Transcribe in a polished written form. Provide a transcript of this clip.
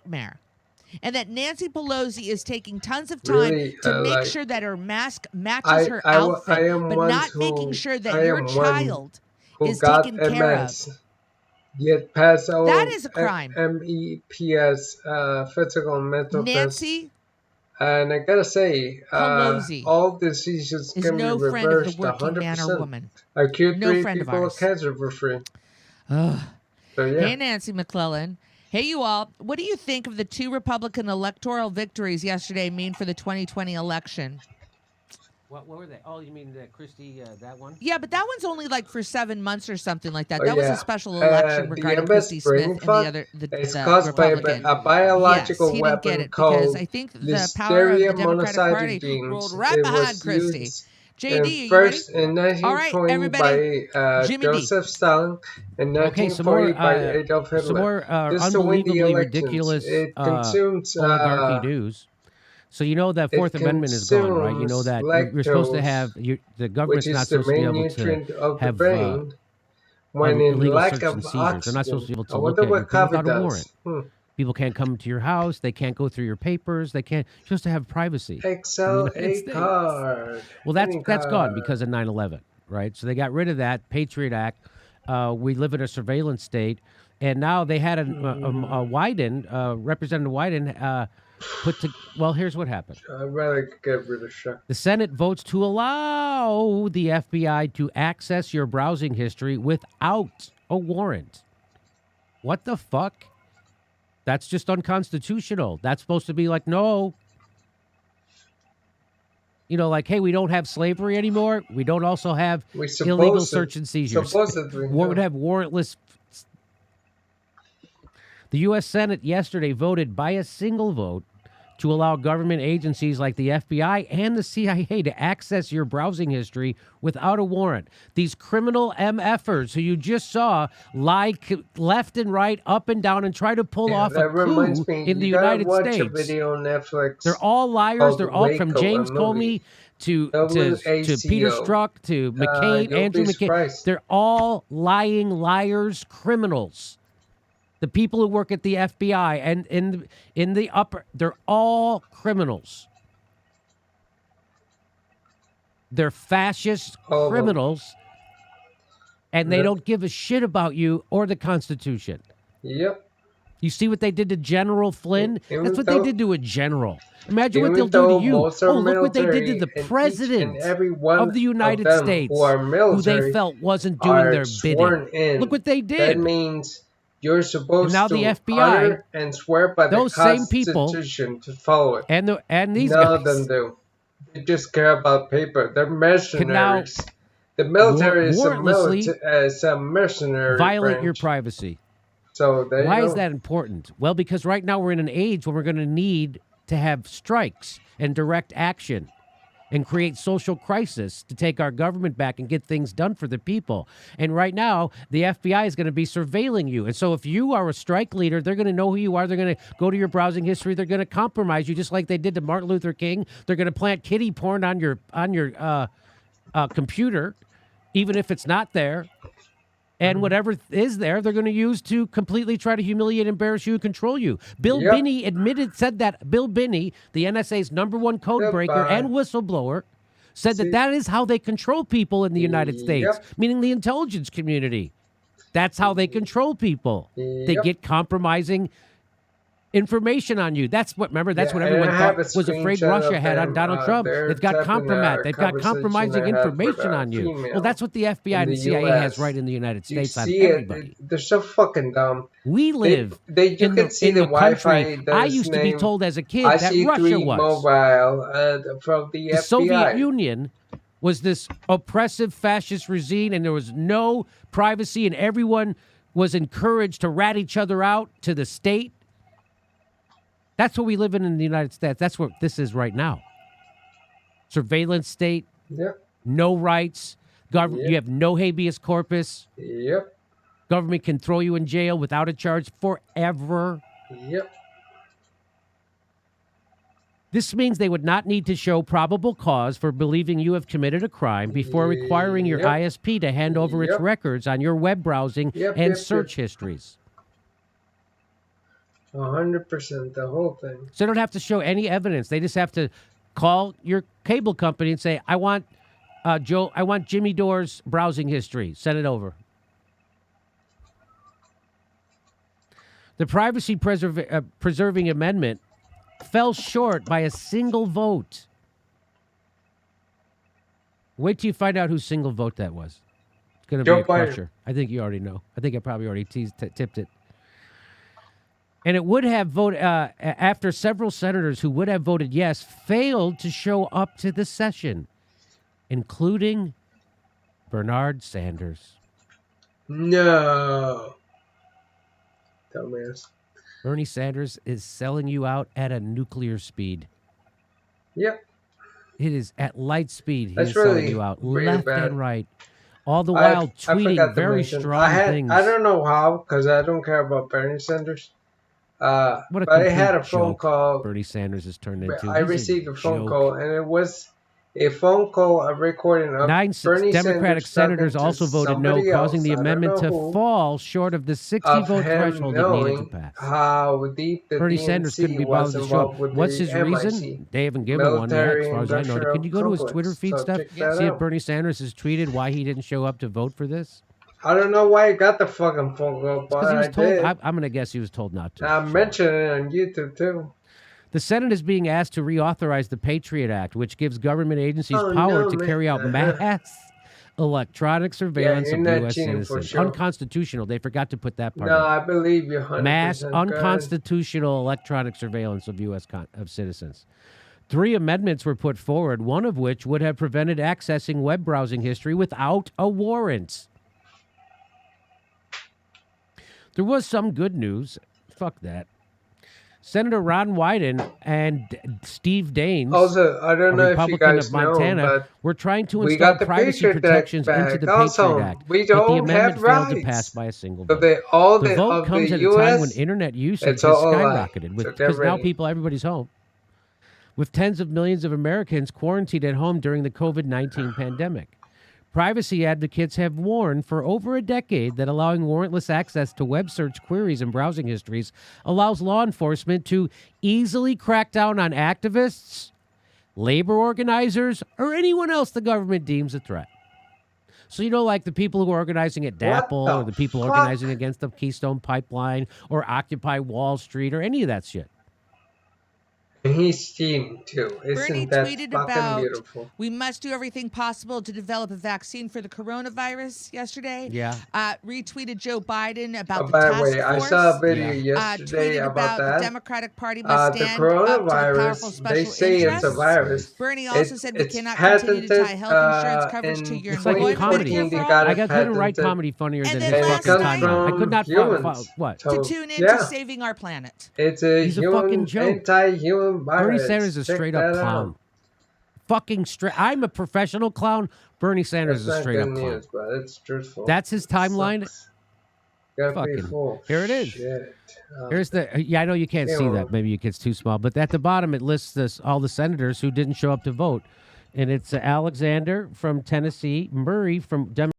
nightmare. And that Nancy Pelosi is taking tons of time Really, to make sure that her mask matches her outfit, but not making sure that your child who is got taken care of. MS, yet passed all That is a crime. MEPS physical and mental tests. Nancy And I gotta say, Pelosi all diseases is can be no friend of the reversed working man or 100%. woman. I cured No 3 friend of people with ours. cancer for free. Ugh. So yeah. Hey, Nancy McClellan. Hey, you all. What do you think of the 2 Republican electoral victories yesterday mean for the 2020 election? What were they? Oh, you mean Christie, that one? Yeah, but that one's only like for 7 months or something like that. Oh, That was yeah. a special election regarding The MS Christy brain Smith and the fog other is the caused by Republican. a biological Yes, he didn't get weapon it because called I think the power of the Democratic Party monocytogenes. rolled right It behind was Christie. used JD, are you ready? first in All right, 1920 everybody. by Jimmy D. Joseph Stalin, and Okay, 1940 by Adolf Hitler. some more Just to win the unbelievably elections, ridiculous it consumes oligarchy news. So you know that Fourth Amendment is gone, right? You know that you're supposed to have the government's which not is the supposed to be main able to nutrient of the have brain. When in illegal lack search of and seizures. They're not supposed to be able oxygen, I to look wonder at your what thing COVID without a does. warrant. People can't come to your house. They can't go through your papers. They can't. You're supposed to have privacy. Excel in the United a States. card. Well, that's gone because of 9/11, right? So they got rid of that Patriot Act. We live in a surveillance state, and now they had a Wyden, Representative Wyden, well, here's what happened. I'd rather get rid of Chuck. The Senate votes to allow the FBI to access your browsing history without a warrant. What the fuck? That's just unconstitutional. That's supposed to be like, no. You know, like, hey, we don't have slavery anymore. We don't also have illegal search and seizures. Supposedly. We would have warrantless. The U.S. Senate yesterday voted by a single vote to allow government agencies like the FBI and the CIA to access your browsing history without a warrant. These criminal MFers who you just saw lie left and right, up and down, and try to pull off a coup in the United States. A video on Netflix. They're all liars. They're all from James Comey to Peter Strzok to McCain, Andrew McCain. Surprised. They're all lying liars, criminals. The people who work at the FBI and in the upper, they're all criminals. They're fascist criminals, and they don't give a shit about you or the Constitution. Yep. You see what they did to General Flynn? That's what they did to a general. Imagine what Even they'll do to you. though most are Oh, look what they did to military, the and president each and every one of the United of them States, who are who military they felt wasn't doing their sworn bidding. in. Look what they That did. means you're supposed And now to the FBI, honor and swear by the those same people, Constitution to follow it. and these None guys of them do. They just care about paper. They're mercenaries. The military is a mercenary violate branch. your privacy. So there Why you is go. that important? Well, because right now we're in an age when we're going to need to have strikes and direct action and create social crisis to take our government back and get things done for the people. And right now, the FBI is going to be surveilling you. And so if you are a strike leader, they're going to know who you are. They're going to go to your browsing history. They're going to compromise you just like they did to Martin Luther King. They're going to plant kiddie porn on your computer, even if it's not there. And whatever is there, they're going to use to completely try to humiliate, embarrass you, and control you. Bill Binney said that. Bill Binney, the NSA's #1 code breaker and whistleblower, said that is how they control people in the United States, meaning the intelligence community. That's how they control people. They get compromising information on you. That's what everyone thought was afraid Russia had on Donald Trump. They've got compromise. They've got compromising information on you. Well, that's what the FBI and the CIA has right in the United States on everybody. They're so fucking dumb. We live in the country. I used to be told as a kid that Russia was. Mobile from the FBI. Soviet Union was this oppressive fascist regime, and there was no privacy, and everyone was encouraged to rat each other out to the state. That's what we live in the United States. That's what this is right now. Surveillance state. Yep. No rights. You have no habeas corpus. Yep. Government can throw you in jail without a charge forever. Yep. This means they would not need to show probable cause for believing you have committed a crime before requiring your ISP to hand over its records on your web browsing and search histories. 100%, the whole thing. So they don't have to show any evidence. They just have to call your cable company and say, I want Jimmy Dore's browsing history. Send it over. The privacy preserving amendment fell short by a single vote. Wait till you find out whose single vote that was. It's going to be a crusher. I think you already know. I think I probably already tipped it. And it would have voted after several senators who would have voted yes failed to show up to the session, including Bernard Sanders. No. Dumbass. Bernie Sanders is selling you out at a nuclear speed. Yep. It is at light speed. That's He's really, selling you out really left bad. and right. All the while tweeting very strong things. I don't know how, because I don't care about Bernie Sanders. What a but I had a phone joke call. Bernie Sanders has turned into. I received a phone call, and it was a phone call, a recording of 9 Bernie Democratic Sanders senators also voted no, causing the amendment to fall short of the 60-vote threshold it needed to pass. How deep the Bernie DNC Sanders couldn't be bothered to show up. What's his reason? They haven't given one yet, as far as I know. Can you go to his Twitter feed stuff? See if Bernie Sanders has tweeted why he didn't show up to vote for this? I don't know why he got the fucking phone call, but he was told. did. I'm going to guess he was told not to. I mentioned it on YouTube, too. The Senate is being asked to reauthorize the Patriot Act, which gives government agencies power to carry out mass electronic surveillance of U.S. citizens. Sure. Unconstitutional. They forgot to put that part. No, I believe you. 100% mass unconstitutional electronic surveillance of U.S. citizens. 3 amendments were put forward, one of which would have prevented accessing web browsing history without a warrant. There was some good news. Fuck that. Senator Ron Wyden and Steve Daines, also, I don't know Republican if you guys of Montana, know, but were trying to install privacy protections into the Patriot Act, we but the don't amendment have failed to rights. pass by a single But vote. The vote comes at a time when internet usage has skyrocketed, because now everybody's home. With tens of millions of Americans quarantined at home during the COVID-19 pandemic. Privacy advocates have warned for over a decade that allowing warrantless access to web search queries and browsing histories allows law enforcement to easily crack down on activists, labor organizers, or anyone else the government deems a threat. So, like the people who are organizing at DAPL or the people organizing against the Keystone Pipeline or Occupy Wall Street or any of that shit. And he's steamed too. Isn't that tweeted fucking about beautiful? We must do everything possible to develop a vaccine for the coronavirus yesterday. Yeah. Retweeted Joe Biden about the by task the way, force. I saw a video yesterday tweeted about that. The Democratic Party must the stand up to the powerful coronavirus, special they say interests. it's a virus. Bernie also said we it's cannot continue to tie health insurance patented, coverage to your It's like employment. comedy. I couldn't write comedy funnier than his fucking timeline. I could not follow what? To tune in to saving our planet. It's a He's a fucking joke. Anti-human virus. Bernie Sanders is a straight-up clown. Fucking straight. I'm a professional clown. Bernie Sanders is a straight-up clown. News, but it's truthful. That's his timeline. Fucking here it is. Shit. Here's the. I know you can't see that. Maybe it's too small. But at the bottom, it lists all the senators who didn't show up to vote, and it's Alexander from Tennessee, Murray from Democrat.